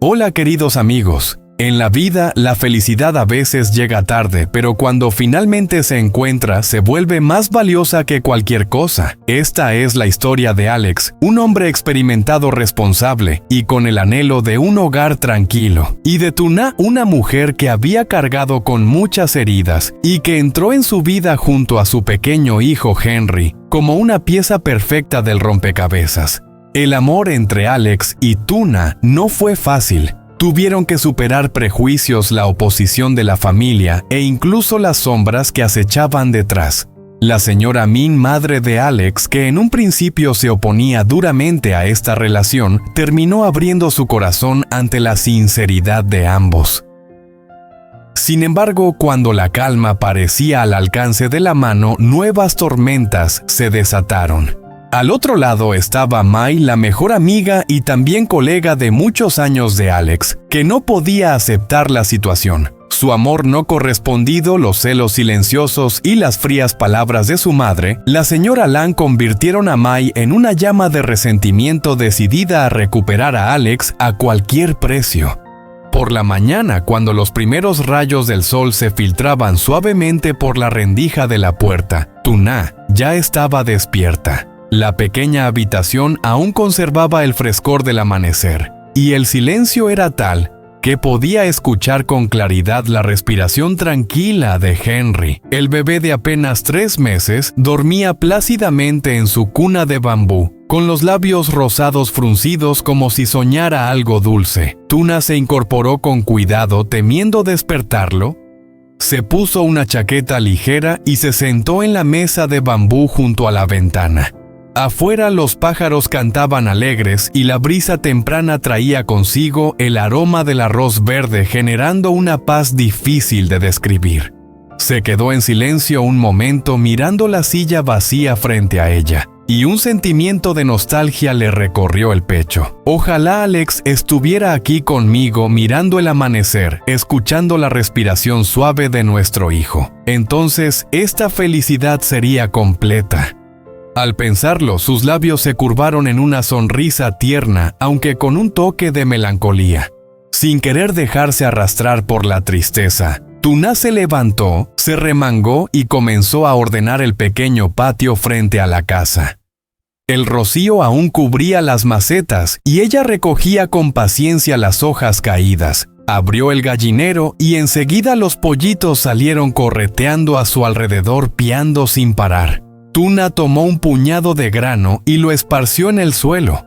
Hola queridos amigos. En la vida, la felicidad a veces llega tarde, pero cuando finalmente se encuentra, se vuelve más valiosa que cualquier cosa. Esta es la historia de Alex, un hombre experimentado responsable y con el anhelo de un hogar tranquilo, y de Tuna, una mujer que había cargado con muchas heridas y que entró en su vida junto a su pequeño hijo Henry, como una pieza perfecta del rompecabezas. El amor entre Alex y Tuna no fue fácil. Tuvieron que superar prejuicios, la oposición de la familia e incluso las sombras que acechaban detrás. La señora Min, madre de Alex, que en un principio se oponía duramente a esta relación, terminó abriendo su corazón ante la sinceridad de ambos. Sin embargo, cuando la calma parecía al alcance de la mano, nuevas tormentas se desataron. Al otro lado estaba Mai, la mejor amiga y también colega de muchos años de Alex, que no podía aceptar la situación. Su amor no correspondido, los celos silenciosos y las frías palabras de su madre, la señora Lan convirtieron a Mai en una llama de resentimiento decidida a recuperar a Alex a cualquier precio. Por la mañana, cuando los primeros rayos del sol se filtraban suavemente por la rendija de la puerta, Tuna ya estaba despierta. La pequeña habitación aún conservaba el frescor del amanecer, y el silencio era tal que podía escuchar con claridad la respiración tranquila de Henry. El bebé de apenas 3 meses dormía plácidamente en su cuna de bambú, con los labios rosados fruncidos como si soñara algo dulce. Tuna se incorporó con cuidado, temiendo despertarlo. Se puso una chaqueta ligera y se sentó en la mesa de bambú junto a la ventana. Afuera los pájaros cantaban alegres y la brisa temprana traía consigo el aroma del arroz verde, generando una paz difícil de describir. Se quedó en silencio un momento mirando la silla vacía frente a ella, y un sentimiento de nostalgia le recorrió el pecho. Ojalá Alex estuviera aquí conmigo mirando el amanecer, escuchando la respiración suave de nuestro hijo. Entonces, esta felicidad sería completa. Al pensarlo, sus labios se curvaron en una sonrisa tierna, aunque con un toque de melancolía. Sin querer dejarse arrastrar por la tristeza, Tuna se levantó, se remangó y comenzó a ordenar el pequeño patio frente a la casa. El rocío aún cubría las macetas y ella recogía con paciencia las hojas caídas. Abrió el gallinero y enseguida los pollitos salieron correteando a su alrededor, piando sin parar. Tuna tomó un puñado de grano y lo esparció en el suelo.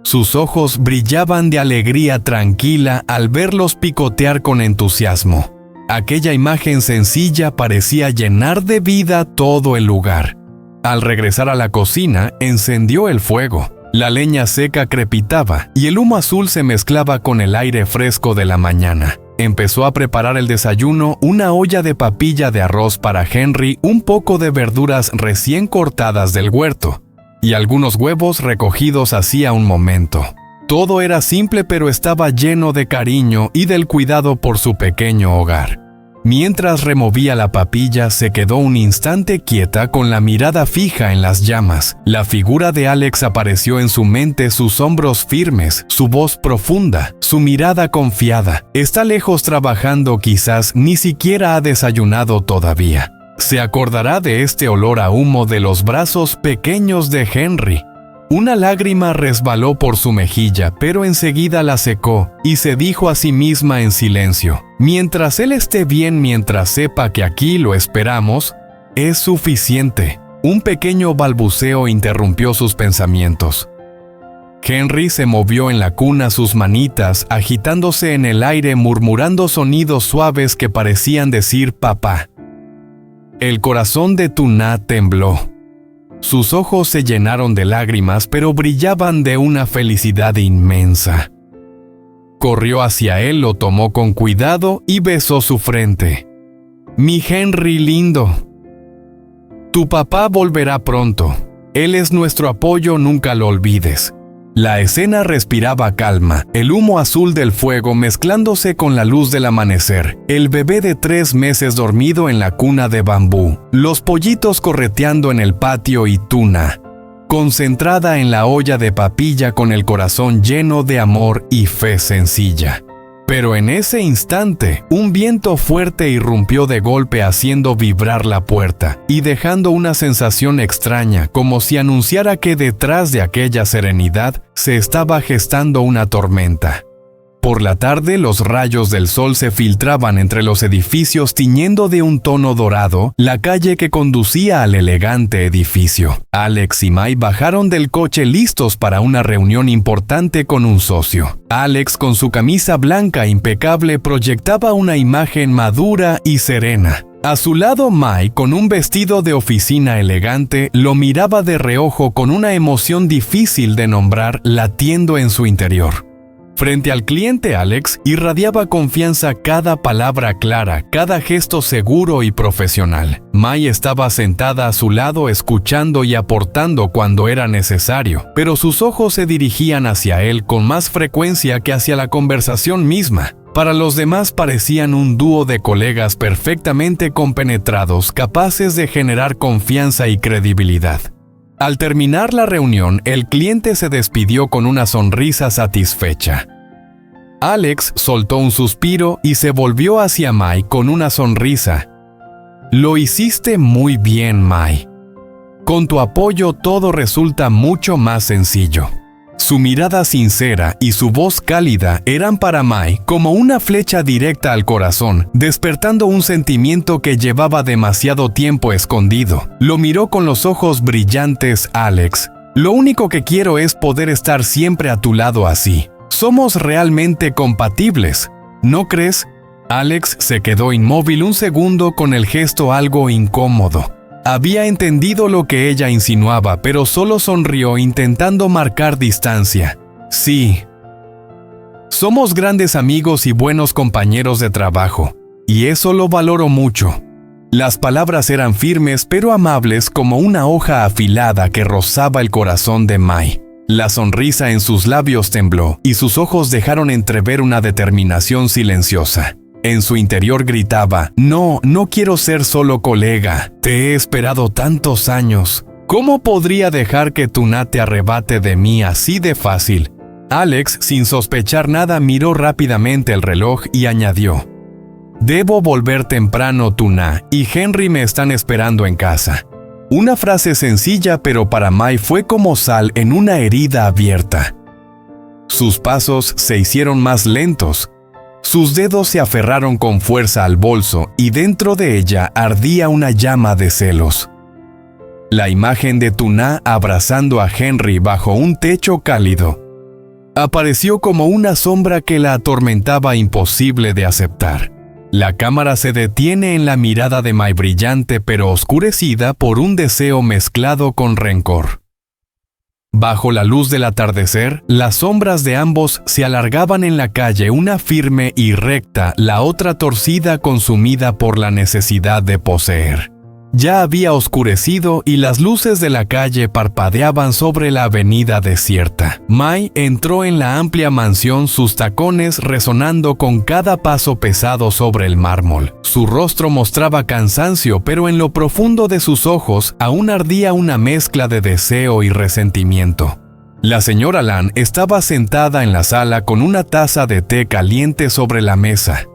Sus ojos brillaban de alegría tranquila al verlos picotear con entusiasmo. Aquella imagen sencilla parecía llenar de vida todo el lugar. Al regresar a la cocina, encendió el fuego. La leña seca crepitaba y el humo azul se mezclaba con el aire fresco de la mañana. Empezó a preparar el desayuno, una olla de papilla de arroz para Henry, un poco de verduras recién cortadas del huerto y algunos huevos recogidos hacía un momento. Todo era simple, pero estaba lleno de cariño y del cuidado por su pequeño hogar. Mientras removía la papilla, se quedó un instante quieta con la mirada fija en las llamas. La figura de Alex apareció en su mente, sus hombros firmes, su voz profunda, su mirada confiada. Está lejos trabajando, quizás ni siquiera ha desayunado todavía. Se acordará de este olor a humo, de los brazos pequeños de Henry. Una lágrima resbaló por su mejilla, pero enseguida la secó y se dijo a sí misma en silencio: mientras él esté bien, mientras sepa que aquí lo esperamos, es suficiente. Un pequeño balbuceo interrumpió sus pensamientos. Henry se movió en la cuna, sus manitas agitándose en el aire, murmurando sonidos suaves que parecían decir papá. El corazón de Tuna tembló. Sus ojos se llenaron de lágrimas, pero brillaban de una felicidad inmensa. Corrió hacia él, lo tomó con cuidado y besó su frente. «Mi Henry lindo, tu papá volverá pronto. Él es nuestro apoyo, nunca lo olvides». La escena respiraba calma, el humo azul del fuego mezclándose con la luz del amanecer, el bebé de 3 meses dormido en la cuna de bambú, los pollitos correteando en el patio y Tuna, concentrada en la olla de papilla con el corazón lleno de amor y fe sencilla. Pero en ese instante, un viento fuerte irrumpió de golpe haciendo vibrar la puerta y dejando una sensación extraña, como si anunciara que detrás de aquella serenidad se estaba gestando una tormenta. Por la tarde, los rayos del sol se filtraban entre los edificios tiñendo de un tono dorado la calle que conducía al elegante edificio. Alex y Mai bajaron del coche listos para una reunión importante con un socio. Alex, con su camisa blanca impecable, proyectaba una imagen madura y serena. A su lado, Mai, con un vestido de oficina elegante, lo miraba de reojo con una emoción difícil de nombrar latiendo en su interior. Frente al cliente, Alex irradiaba confianza, cada palabra clara, cada gesto seguro y profesional. Mai estaba sentada a su lado escuchando y aportando cuando era necesario, pero sus ojos se dirigían hacia él con más frecuencia que hacia la conversación misma. Para los demás parecían un dúo de colegas perfectamente compenetrados, capaces de generar confianza y credibilidad. Al terminar la reunión, el cliente se despidió con una sonrisa satisfecha. Alex soltó un suspiro y se volvió hacia Mai con una sonrisa. «Lo hiciste muy bien, Mai. Con tu apoyo todo resulta mucho más sencillo». Su mirada sincera y su voz cálida eran para Mai como una flecha directa al corazón, despertando un sentimiento que llevaba demasiado tiempo escondido. Lo miró con los ojos brillantes. «Alex, lo único que quiero es poder estar siempre a tu lado así. Somos realmente compatibles, ¿no crees?» Alex se quedó inmóvil un segundo con el gesto algo incómodo. Había entendido lo que ella insinuaba, pero solo sonrió intentando marcar distancia. «Sí. Somos grandes amigos y buenos compañeros de trabajo, y eso lo valoro mucho». Las palabras eran firmes pero amables como una hoja afilada que rozaba el corazón de Mai. La sonrisa en sus labios tembló y sus ojos dejaron entrever una determinación silenciosa. En su interior gritaba: «No, no quiero ser solo colega. Te he esperado tantos años. ¿Cómo podría dejar que Tuna te arrebate de mí así de fácil?» Alex, sin sospechar nada, miró rápidamente el reloj y añadió: «Debo volver temprano, Tuna, y Henry me están esperando en casa». Una frase sencilla, pero para Mai fue como sal en una herida abierta. Sus pasos se hicieron más lentos. Sus dedos se aferraron con fuerza al bolso y dentro de ella ardía una llama de celos. La imagen de Tuna abrazando a Henry bajo un techo cálido apareció como una sombra que la atormentaba, imposible de aceptar. La cámara se detiene en la mirada de Mai, brillante pero oscurecida por un deseo mezclado con rencor. Bajo la luz del atardecer, las sombras de ambos se alargaban en la calle, una firme y recta, la otra torcida, consumida por la necesidad de poseer. Ya había oscurecido y las luces de la calle parpadeaban sobre la avenida desierta. Mai entró en la amplia mansión, sus tacones resonando con cada paso pesado sobre el mármol. Su rostro mostraba cansancio, pero en lo profundo de sus ojos aún ardía una mezcla de deseo y resentimiento. La señora Lan estaba sentada en la sala con una taza de té caliente sobre la mesa.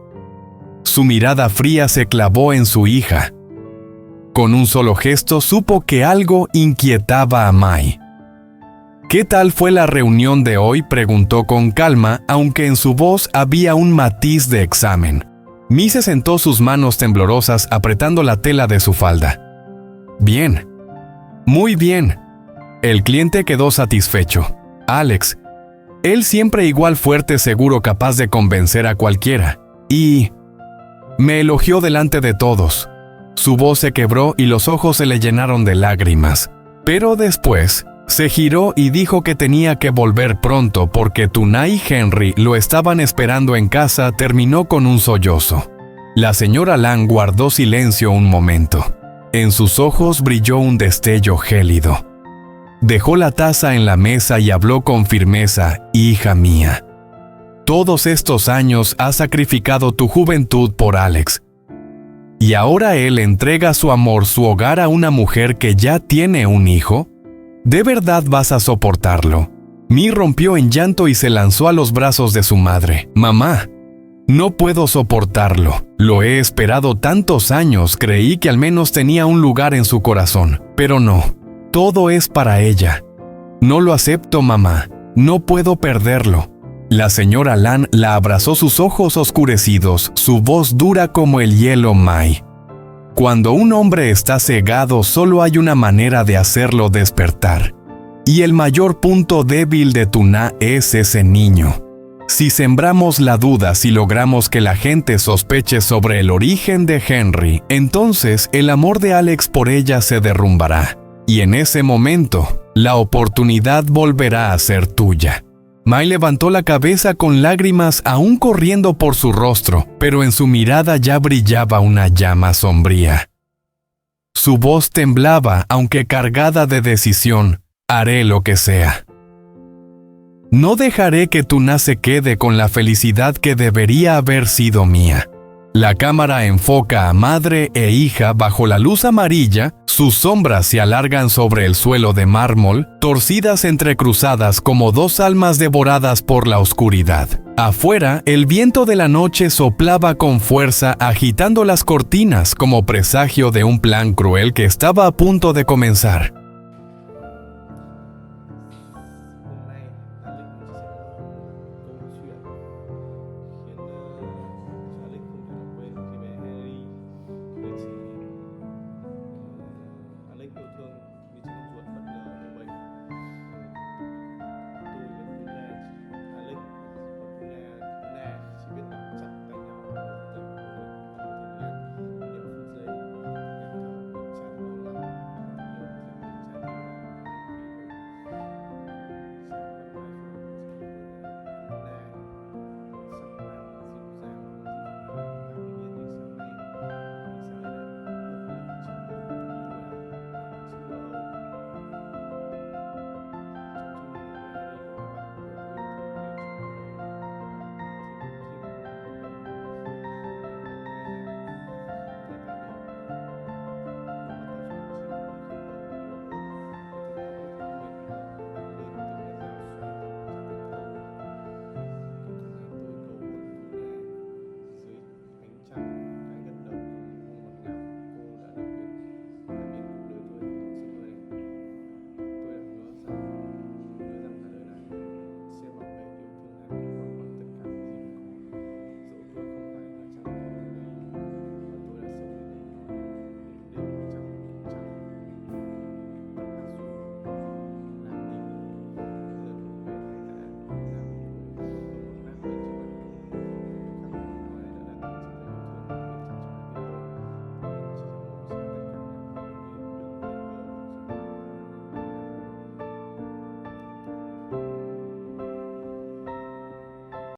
Su mirada fría se clavó en su hija. Con un solo gesto supo que algo inquietaba a Mai. «¿Qué tal fue la reunión de hoy?», preguntó con calma, aunque en su voz había un matiz de examen. Mi se sentó, sus manos temblorosas apretando la tela de su falda. «Bien. Muy bien». El cliente quedó satisfecho. Alex. Él siempre igual fuerte, seguro, capaz de convencer a cualquiera. Y me elogió delante de todos. Su voz se quebró y los ojos se le llenaron de lágrimas. Pero después se giró y dijo que tenía que volver pronto porque Tuna y Henry lo estaban esperando en casa. Terminó con un sollozo. La señora Lan guardó silencio un momento. En sus ojos brilló un destello gélido. Dejó la taza en la mesa y habló con firmeza: «Hija mía, todos estos años has sacrificado tu juventud por Alex. ¿Y ahora él entrega su amor, su hogar a una mujer que ya tiene un hijo? ¿De verdad vas a soportarlo? Mi rompió en llanto y se lanzó a los brazos de su madre. Mamá, no puedo soportarlo. Lo he esperado tantos años, creí que al menos tenía un lugar en su corazón. Pero no, todo es para ella. No lo acepto, mamá. No puedo perderlo. La señora Lan la abrazó, sus ojos oscurecidos, su voz dura como el hielo Mai. Cuando un hombre está cegado, solo hay una manera de hacerlo despertar. Y el mayor punto débil de Tuna es ese niño. Si sembramos la duda, si logramos que la gente sospeche sobre el origen de Henry, entonces el amor de Alex por ella se derrumbará. Y en ese momento, la oportunidad volverá a ser tuya. Mai levantó la cabeza con lágrimas aún corriendo por su rostro, pero en su mirada ya brillaba una llama sombría. Su voz temblaba, aunque cargada de decisión. Haré lo que sea. No dejaré que Tuna se quede con la felicidad que debería haber sido mía. La cámara enfoca a madre e hija bajo la luz amarilla, sus sombras se alargan sobre el suelo de mármol, torcidas entrecruzadas como dos almas devoradas por la oscuridad. Afuera, el viento de la noche soplaba con fuerza, agitando las cortinas como presagio de un plan cruel que estaba a punto de comenzar.